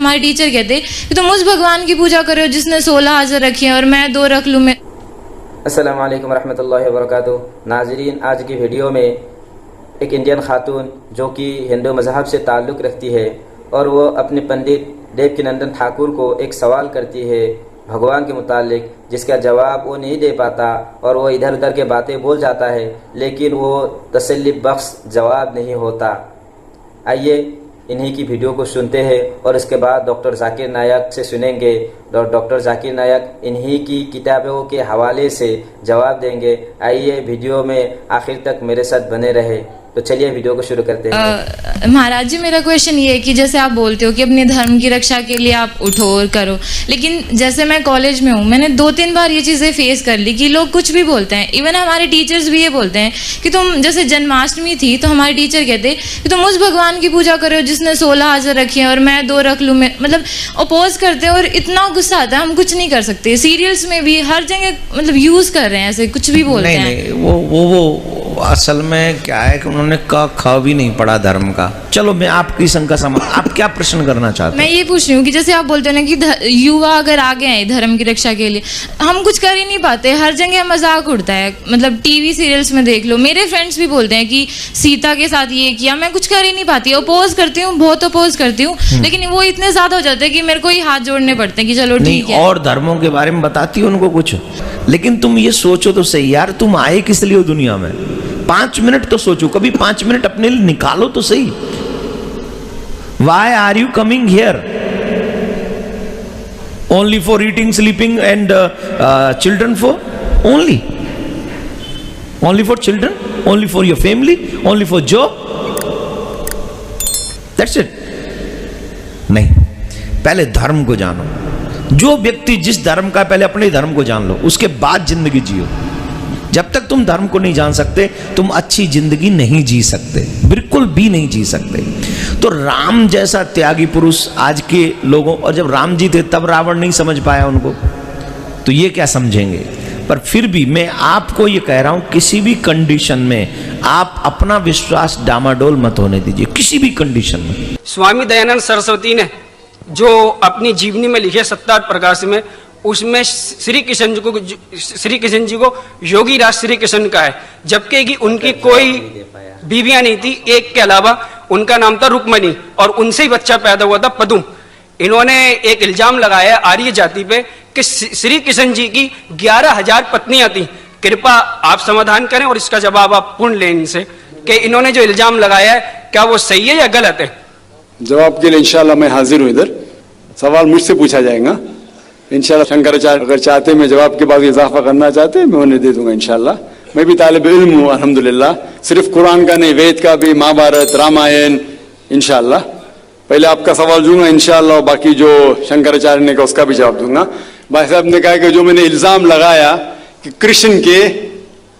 हमारे टीचर कहते कि तुम उस भगवान की पूजा करो जिसने 16 हाज़र रखी है और मैं 2 रख लूँ। मैं अस्सलाम वालेकुम रहमतुल्लाहि व बरकातुहू। नाज़रीन, आज की वीडियो में एक इंडियन खातून जो कि हिंदू मज़हब से ताल्लुक़ रखती है और वो अपने पंडित देवकीनंदन ठाकुर को एक सवाल करती है भगवान के मुतालिक, जिसका जवाब वो नहीं दे पाता और वो इधर उधर के बातें बोल जाता है, लेकिन वो तसल्ली बख्श जवाब नहीं होता। आइए इन्हीं की वीडियो को सुनते हैं और इसके बाद डॉक्टर जाकिर नायक से सुनेंगे। डॉक्टर जाकिर नायक इन्हीं की किताबों के हवाले से जवाब देंगे। आइए वीडियो में आखिर तक मेरे साथ बने रहे। तो चलिए वीडियो को शुरू करते हैं। महाराज जी, मेरा क्वेश्चन ये है कि जैसे आप बोलते हो कि अपने धर्म की रक्षा के लिए आप उठो और करो, लेकिन जैसे मैं कॉलेज में हूँ, मैंने 2-3 बार ये चीज़ें फेस कर ली कि लोग कुछ भी बोलते हैं। इवन हमारे टीचर्स भी ये बोलते हैं कि तुम, जैसे जन्माष्टमी थी तो हमारे टीचर कहते कि तुम उस भगवान की पूजा करो जिसने 16 हाज़र रखी है और मैं 2 रख लूँ। मतलब अपोज करते हैं और इतना गुस्सा आता है, हम कुछ नहीं कर सकते। सीरियल्स में भी हर जगह मतलब यूज़ कर रहे हैं, ऐसे कुछ भी बोलते हैं। नहीं, वो असल में क्या है कि उन्होंने क भी नहीं पढ़ा धर्म का। चलो मैं आपकी शंका समझ, आप क्या प्रश्न करना चाहते हैं? मैं ये पूछ रही हूँ कि जैसे आप बोलते हैं ना कि युवा अगर आगे आए धर्म की रक्षा के लिए, हम कुछ कर ही नहीं पाते। हर जगह मजाक उड़ता है, मतलब टीवी सीरियल्स में देख लो। मेरे फ्रेंड्स भी बोलते हैं कि सीता के साथ ये किया, मैं कुछ कर ही नहीं पाती। अपोज करती हूँ, बहुत अपोज करती हूँ, लेकिन वो इतने ज्यादा हो जाते हैं कि मेरे को ही हाथ जोड़ने पड़ते हैं कि चलो ठीक है। और धर्मों के बारे में बताती हूँ उनको कुछ, लेकिन तुम ये सोचो तो सही यार, तुम आए किस लिए दुनिया में? 5 मिनट तो सोचो, कभी 5 मिनट अपने लिए निकालो तो सही। Why are you coming here? Only for eating, sleeping and children for? Only for children? Only for your family? Only for job? That's it. नहीं, पहले धर्म को जानो। जो व्यक्ति जिस धर्म का, पहले अपने धर्म को जान लो, उसके बाद जिंदगी जियो। जब तक तुम धर्म को नहीं जान सकते, तुम अच्छी जिंदगी नहीं जी सकते, बिल्कुल भी नहीं जी सकते। तो राम जैसा त्यागी पुरुष आज के लोगों, और जब राम जी थे तब रावण नहीं समझ पाया उनको, तो ये क्या समझेंगे? पर फिर भी मैं आपको ये कह रहा हूं, किसी भी कंडीशन में आप अपना विश्वास डामाडोल मत होने दीजिए, किसी भी कंडीशन में। स्वामी दयानंद सरस्वती ने जो अपनी जीवनी में लिखे 7 प्रकाश में, उसमें श्री कृष्ण जी को योगी राज श्री कृष्ण का है, जबकि कि उनकी कोई बीवियां नहीं थी, एक के अलावा। उनका नाम था रुक्मणी और उनसे ही बच्चा पैदा हुआ था पदुम। इन्होंने एक इल्जाम लगाया आर्य जाति पे कि श्री कृष्ण जी की 11,000 पत्नियां थी। कृपा आप समाधान करें और इसका जवाब आप पूर्ण लें इनसे कि इन्होंने जो इल्जाम लगाया है क्या वो सही है या गलत है। जवाब के लिए इंशाल्लाह मैं हाजिर हूं। इधर सवाल मुझसे पूछा जाएगा इंशाल्लाह। शंकराचार्य अगर चाहते, मैं जवाब के बाद इजाफा करना चाहते, मैं उन्हें दे दूंगा इंशाल्लाह। मैं भी तालिब इल्म हूँ अल्हम्दुलिल्लाह, सिर्फ कुरान का नहीं, वेद का भी, महाभारत, रामायण, इंशाल्लाह। पहले आपका सवाल दूंगा इंशाल्लाह, और बाकी जो शंकराचार्य ने कहा उसका भी जवाब दूंगा। भाई साहब ने कहा कि जो मैंने इल्जाम लगाया कि कृष्ण के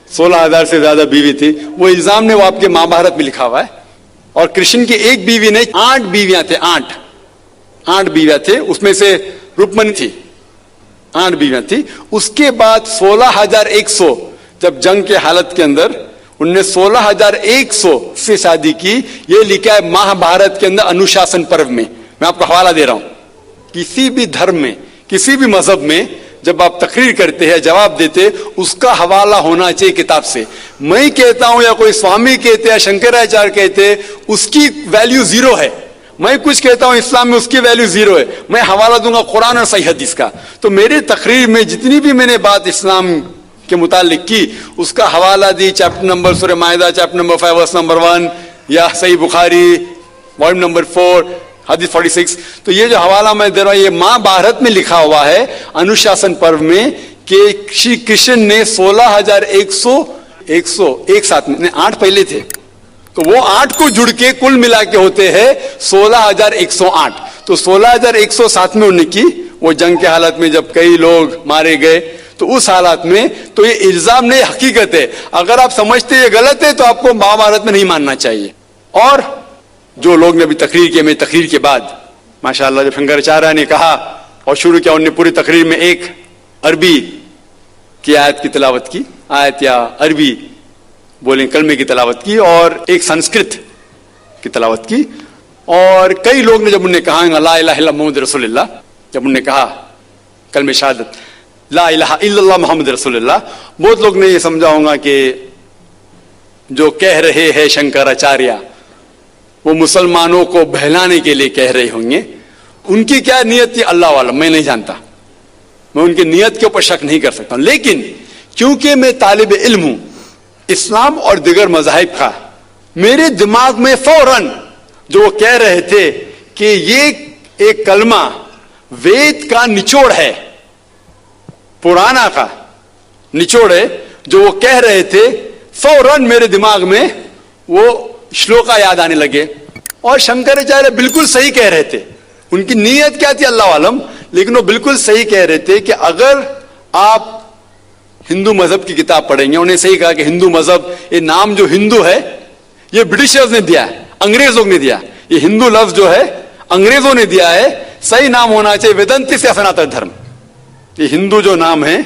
16,000 से ज्यादा बीवी थी, वो इल्जाम ने वो आपके महाभारत में लिखा हुआ है। और कृष्ण की एक बीवी ने 8 बीवियां थे, 8 बीवियां थे, उसमें से रुक्मणी थी, 8 बीवियां थी। उसके बाद 16,100 जब जंग के हालत के अंदर उनने 16,100 से शादी की। ये लिखा है महाभारत के अंदर अनुशासन पर्व में। मैं आपको हवाला दे रहा हूं, किसी भी धर्म में, किसी भी मजहब में जब आप तकरीर करते हैं, जवाब देते, उसका हवाला होना चाहिए किताब से। मैं कहता हूं या कोई स्वामी कहते हैं, शंकराचार्य कहते, उसकी वैल्यू 0 है। मैं कुछ कहता हूं इस्लाम में, उसकी वैल्यू 0 है। मैं हवाला दूंगा कुरान और सही हदीस का। तो मेरे तकरीर में जितनी भी मैंने बात इस्लाम के मुतालिक की, उसका हवाला दी, चैप्टर नंबर सूरह माइदा चैप्टर नंबर 5 वर्स नंबर 1, या सही बुखारी वॉल्यूम नंबर 4 हदीस 46। तो ये जो हवाला मैं दे रहा हूं, ये महाभारत में लिखा हुआ है अनुशासन पर्व में कि श्री कृष्ण ने 16,100 एक साथ में, 8 पहले थे, तो वो 8 को जुड़ के कुल मिला के होते हैं 16,108। तो 16,100 साथ में उन्हें की, वो जंग के हालत में जब कई लोग मारे गए, तो उस हालात में तो ये इल्जाम नहीं, हकीकत है। अगर आप समझते ये गलत है तो आपको महाभारत में नहीं मानना चाहिए। और जो लोग ने अभी तकरीर की, मैं तकरीर के बाद माशाअल्लाह जब शंकराचार्य ने कहा और शुरू किया, उन्होंने पूरी तकरीर में एक अरबी की आयत की तिलावत की, आयत या अरबी बोले कलमे की तिलावत की, और एक संस्कृत की तिलावत की, और कई लोग ने जब उन्हें कहा ला इलाहा इल्लल्लाह मुहम्मद रसूलुल्लाह, जब उन्हें कहा कलमे शहादत ला इलाहा इल्लल्लाह मुहम्मद रसूलुल्लाह, बहुत लोग ने ये समझा होगा कि जो कह रहे हैं शंकराचार्य वो मुसलमानों को बहलाने के लिए कह रहे होंगे। उनकी क्या नियत थी अल्लाह वाला, मैं नहीं जानता, मैं उनकी नियत के ऊपर शक नहीं कर सकता। लेकिन क्योंकि मैं तालिब इल्म हूं इस्लाम और दिगर मज़ाहिब का, मेरे दिमाग में फौरन जो वो कह रहे थे कि ये एक कलमा वेद का निचोड़ है, पुराना का निचोड़ है, जो वो कह रहे थे, फौरन मेरे दिमाग में वो श्लोका याद आने लगे। और शंकराचार्य बिल्कुल सही कह रहे थे, उनकी नीयत क्या थी अल्लाह आलम, लेकिन वो बिल्कुल सही कह रहे थे कि अगर आप हिंदू मजहब की किताब पढ़ेंगे, उन्हें सही कहा कि हिंदू मजहब, ये नाम जो हिंदू है ये ब्रिटिशर्स ने दिया है, अंग्रेजों ने दिया, ये हिंदू लफ्ज जो है अंग्रेजों ने दिया है, सही नाम होना चाहिए वेदांती से सनातन धर्म। ये हिंदू जो नाम है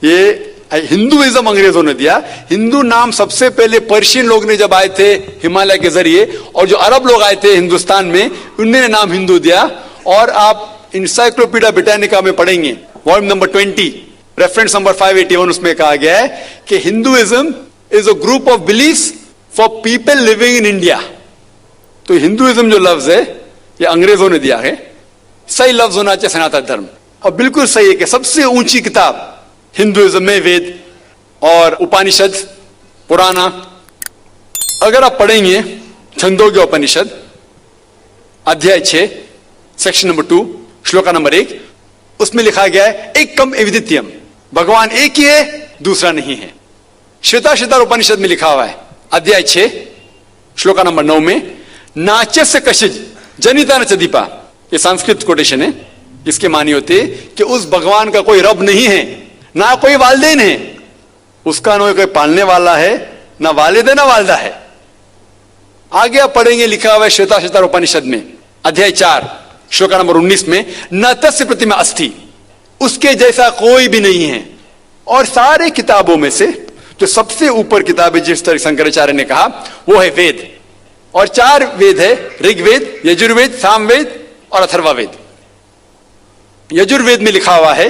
ये हिंदुइज्म अंग्रेजों ने दिया। हिंदू नाम सबसे पहले पर्शियन लोग ने जब आए थे हिमालय के जरिए, और जो अरब लोग आए थे हिंदुस्तान में, उन्होंने नाम हिंदू दिया। और आप इंसाइक्लोपीडिया ब्रिटानिका में पढ़ेंगे वॉल्यूम नंबर 20 रेफरेंस नंबर 581, उसमें कहा गया है कि Hinduism is a group of beliefs for people living in India. तो हिंदुइज्म जो लफ्ज है ये अंग्रेजों ने दिया है, सही लफ्ज होना चाहिए सनातन धर्म। और बिल्कुल सही है कि सबसे ऊंची किताब हिंदुइज्म में वेद और उपनिषद पुराना। अगर आप पढ़ेंगे छंदोग्य उपनिषद अध्याय 6 सेक्शन नंबर 2 श्लोका नंबर 1, उसमें लिखा गया है एकम एविदित्यम, भगवान एक ही है दूसरा नहीं है। श्वेताश्वेतार उपनिषद में लिखा हुआ है अध्याय 6 श्लोका नंबर 9 में, नाचस्य कशिज जनिता न चदीपा, ये संस्कृत कोटेशन है, जिसके मानी होते कि उस भगवान का कोई रब नहीं है, ना कोई वालिदैन है, उसका ना कोई पालने वाला है, ना वालिद है ना वालदा है। आगे आप पढ़ेंगे लिखा हुआ है श्वेताश्वेतार उपनिषद में अध्याय 4 श्लोका नंबर 19 में, न तस्य प्रतिमा अस्ति, उसके जैसा कोई भी नहीं है। और सारे किताबों में से जो सबसे ऊपर किताब है जिस तरह शंकराचार्य ने कहा वो है वेद, और 4 वेद है, ऋग्वेद, यजुर्वेद, सामवेद और अथर्ववेद। यजुर्वेद में लिखा हुआ है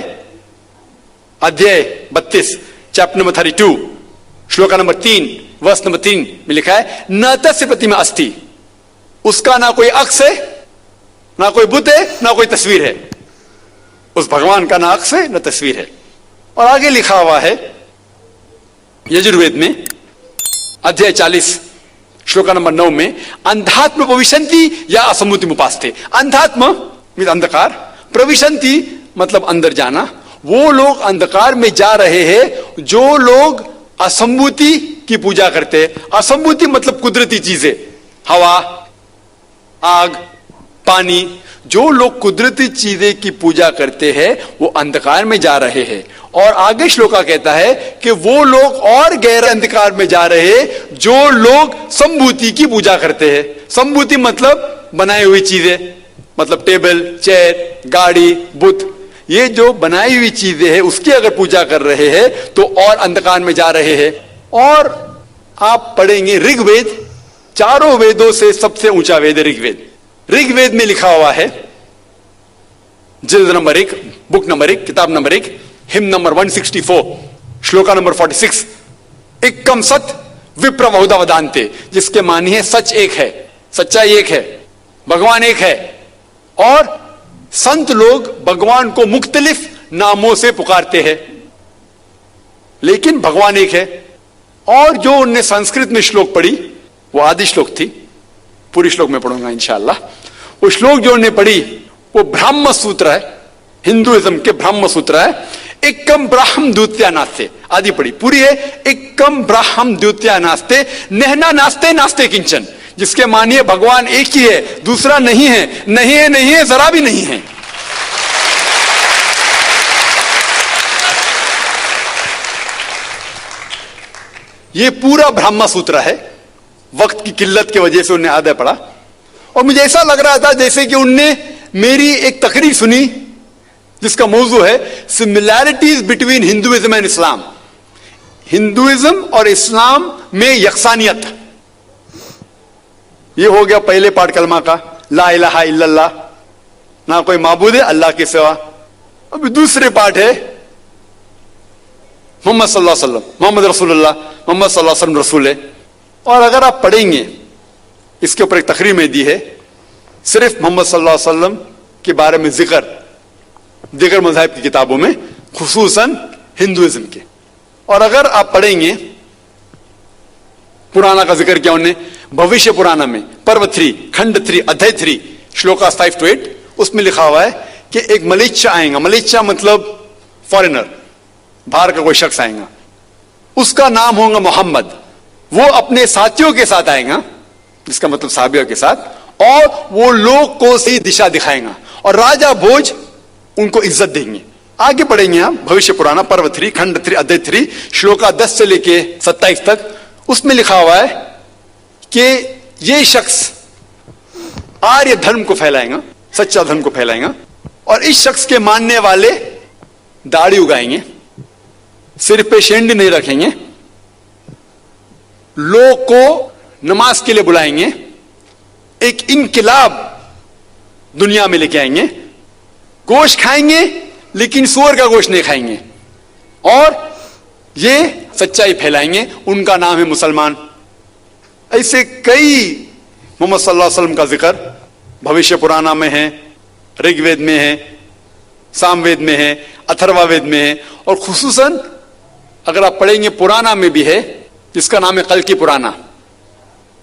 अध्याय 32 चैप्टर नंबर 32 श्लोका नंबर 3 वर्ष नंबर 3 में लिखा है, न तस्य प्रतिमा अस्ति, उसका ना कोई अक्ष है, ना कोई बुत है, ना कोई तस्वीर है। उस भगवान का ना अक्ष है ना तस्वीर है। और आगे लिखा हुआ है यजुर्वेद में अध्याय 40 श्लोका नंबर 9 में, अंधात्म प्रविशन्ति या असम्मुति उपास्ते। अंधात्म मीन अंधकार, प्रविशन्ति मतलब अंदर जाना। वो लोग अंधकार में जा रहे हैं जो लोग असंभूति की पूजा करते हैं। असंभूति मतलब कुदरती चीजें, हवा, आग, पानी, जो लोग कुदरती चीजें की पूजा करते हैं वो अंधकार में जा रहे हैं। और आगे श्लोका कहता है कि वो लोग और गहरे अंधकार में जा रहे हैं जो लोग संभूति की पूजा करते हैं। संभूति मतलब बनाई हुई चीजें, मतलब टेबल, चेयर, गाड़ी, बुत, ये जो बनाई हुई चीजें हैं उसकी अगर पूजा कर रहे हैं तो और अंधकार में जा रहे हैं। और आप पढ़ेंगे ऋग्वेद, चारों वेदों से सबसे ऊंचा वेद है ऋग्वेद। ऋग्वेद में लिखा हुआ है जिल्द नंबर 1 बुक नंबर 1 किताब number 1 him number 164 shloka number 46, एकम सत विप्र बहुधा वदान्ते, जिसके मानी है सच एक है, सच्चाई एक है, भगवान एक है। और संत लोग भगवान को मुख्तलिफ नामों से पुकारते हैं लेकिन भगवान एक है। और जो उनने संस्कृत में श्लोक पढ़ी वो आदि श्लोक थी, पूरी श्लोक में पढ़ूंगा इंशाअल्लाह। वो श्लोक जो उन्होंने पढ़ी वो ब्रह्म सूत्र है, हिंदुइज्म के ब्रह्म सूत्र है। एकम ब्राह्म द्वितीया नास्ते, आदि पढ़ी पूरी है, एकम ब्राह्म द्वितीया नास्ते नहना नास्ते नास्ते किंचन, जिसके मानिए भगवान एक ही है, दूसरा नहीं है, नहीं है, नहीं है, जरा भी नहीं है। ये पूरा ब्रह्म सूत्र है। वक्त की किल्लत की वजह से उन्हें आधा पढ़ा और मुझे ऐसा लग रहा था जैसे कि उनने मेरी एक तकरीर सुनी जिसका मौजू है similarities between Hinduism and Islam, Hinduism और इस्लाम में यकसानियत। ये हो गया पहले पाठ कलमा का, ला इलाहा इल्लल्लाह, ना कोई माबूद है अल्लाह के सिवा। अभी दूसरे पाठ है मोहम्मद सल्लल्लाहु अलैहि वसल्लम, मोहम्मद रसूलुल्लाह, मोहम्मद सल्लल्लाहु अलैहि वसल्लम रसूल है। और अगर आप पढ़ेंगे, इसके ऊपर एक तकरीर में दी है, सिर्फ मोहम्मद सल्लल्लाहु अलैहि वसल्लम के बारे में जिक्र दीगर मज़हब की किताबों में, खुसूसन हिंदुइज्म के। और अगर आप पढ़ेंगे, पुराना का जिक्र किया उन्होंने, भविष्य पुराना में पर्व 3 खंड 3 अध्याय 3 श्लोका 5 to 8, उसमें लिखा हुआ है कि एक मलेच्छा आएगा, मलेच्छा मतलब फॉरेनर, बाहर का कोई शख्स आएगा, उसका नाम होगा मोहम्मद। वो अपने साथियों के साथ आएगा, जिसका मतलब साहबियों के साथ, और वो लोग को सही दिशा दिखाएगा और राजा भोज उनको इज्जत देंगे। आगे पढ़ेंगे आप भविष्य पुराना पर्व 3 खंड 3 अध्याय 3 श्लोका 10 से लेके 27 तक, उसमें लिखा हुआ है कि ये शख्स आर्य धर्म को फैलाएगा, सच्चा धर्म को फैलाएगा, और इस शख्स के मानने वाले दाढ़ी उगाएंगे, सिर पे शेंडी नहीं रखेंगे, लोग को नमाज के लिए बुलाएंगे, एक इनकलाब दुनिया में लेके आएंगे, गोश्त खाएंगे लेकिन सूअर का गोश्त नहीं खाएंगे, और ये सच्चाई फैलाएंगे, उनका नाम है मुसलमान। ऐसे कई मोहम्मद सल्लल्लाहु अलैहि वसल्लम का जिक्र भविष्य पुराना में है, ऋग्वेद में है, सामवेद में है, अथर्ववेद में है, और खुसूसन अगर आप पढ़ेंगे पुराना में भी है, जिसका नाम है कल्कि पुराना।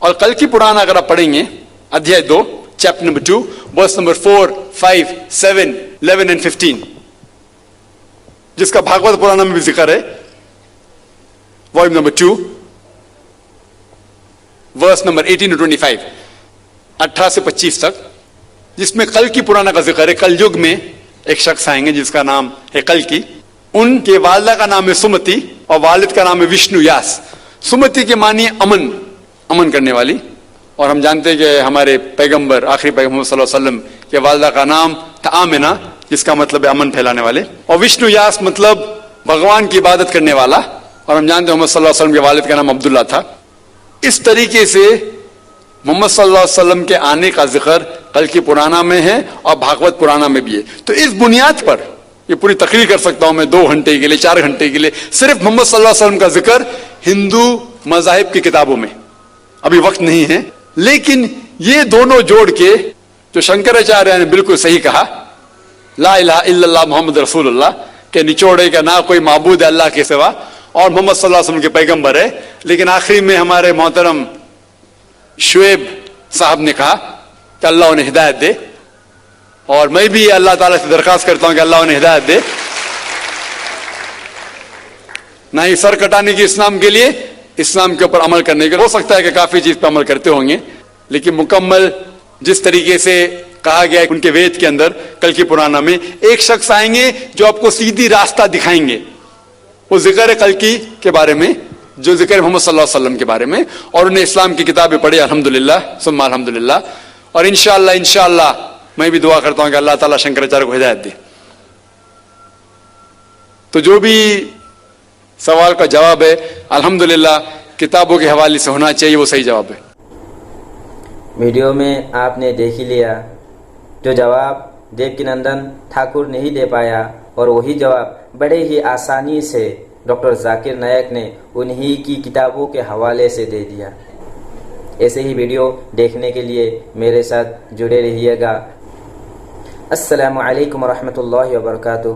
और कल्कि पुराना अगर आप पढ़ेंगे अध्याय 2 chapter number 2 verse number 4, 5, 7, 11 and 15, जिसका भागवत पुराना में भी जिक्र है, volume number 2 verse number 18 to 25, 18 से 25 तक, जिसमें कल्कि पुराना का जिक्र है। कल युग में एक शख्स आएंगे जिसका नाम है कल्कि, उनके वालिदा का नाम है सुमति और वालिद का नाम है विष्णु यास। सुमति के मानी अमन, अमन करने वाली, और हम जानते हैं कि हमारे पैगंबर आखिरी पैगंबर सल्लल्लाहु अलैहि वसल्लम के वालिदा का नाम था आमिना, जिसका मतलब है अमन फैलाने वाले, और विष्णु यास मतलब भगवान की इबादत करने वाला, और हम जानते हैं मोहम्मद सल्लल्लाहु अलैहि वसल्लम के वालिद का नाम अब्दुल्ला था। इस तरीके से मोहम्मद सल्लल्लाहु अलैहि वसल्लम के आने का जिक्र कल्कि पुराना में है और भागवत पुराना में भी है। तो इस बुनियाद पर ये पूरी तकरीर कर सकता हूं मैं 2 घंटे के लिए, 4 घंटे के लिए, सिर्फ मोहम्मद सल्लल्लाहु अलैहि वसल्लम का जिक्र हिंदू मज़ाहिब की किताबों में। अभी वक्त नहीं है, लेकिन ये दोनों जोड़ के जो शंकराचार्य ने बिल्कुल सही कहा, ला इलाहा इल्लल्लाह मोहम्मद रसूलुल्लाह के निचोड़े का ना कोई माबूद है अल्लाह के सिवा, और मोहम्मद सल्लल्लाहु अलैहि वसल्लम के पैगंबर है। लेकिन आखिरी में हमारे मोहतरम शुएब साहब ने कहा कि अल्लाह उन्हें हिदायत दे, और मैं भी अल्लाह ताला से दरखास्त करता हूं कि अल्लाह उन्हें हिदायत दे, ना ही सर कटाने की इस्लाम के लिए, इस्लाम के ऊपर अमल करने के। हो सकता है कि काफी चीज पर अमल करते होंगे, लेकिन मुकम्मल जिस तरीके से कहा गया उनके वेद के अंदर कल्कि पुराना में, एक शख्स आएंगे जो आपको सीधी रास्ता दिखाएंगे। वो जिक्र है कल्कि के बारे में, जो जिक्र है मोहम्मद सल्लल्लाहु अलैहि वसल्लम के बारे में, और उन्हें इस्लाम की किताबें पढ़ी अल्हम्दुलिल्लाह सुम्मा अल्हम्दुलिल्लाह। और इंशाअल्लाह मैं भी दुआ करता हूं कि अल्लाह ताला शंकराचार्य को हिदायत दे। तो जो भी सवाल का जवाब है अल्हम्दुलिल्लाह किताबों के हवाले से होना चाहिए, वो सही जवाब है। वीडियो में आपने देख ही लिया, जो जवाब देवकीनंदन ठाकुर नहीं दे पाया, और वही जवाब बड़े ही आसानी से डॉक्टर जाकिर नायक ने उन्हीं की किताबों के हवाले से दे दिया। ऐसे ही वीडियो देखने के लिए मेरे साथ जुड़े रहिएगा। अस्सलामु अलैकुम रहमतुल्लाहि व बरकातुहू।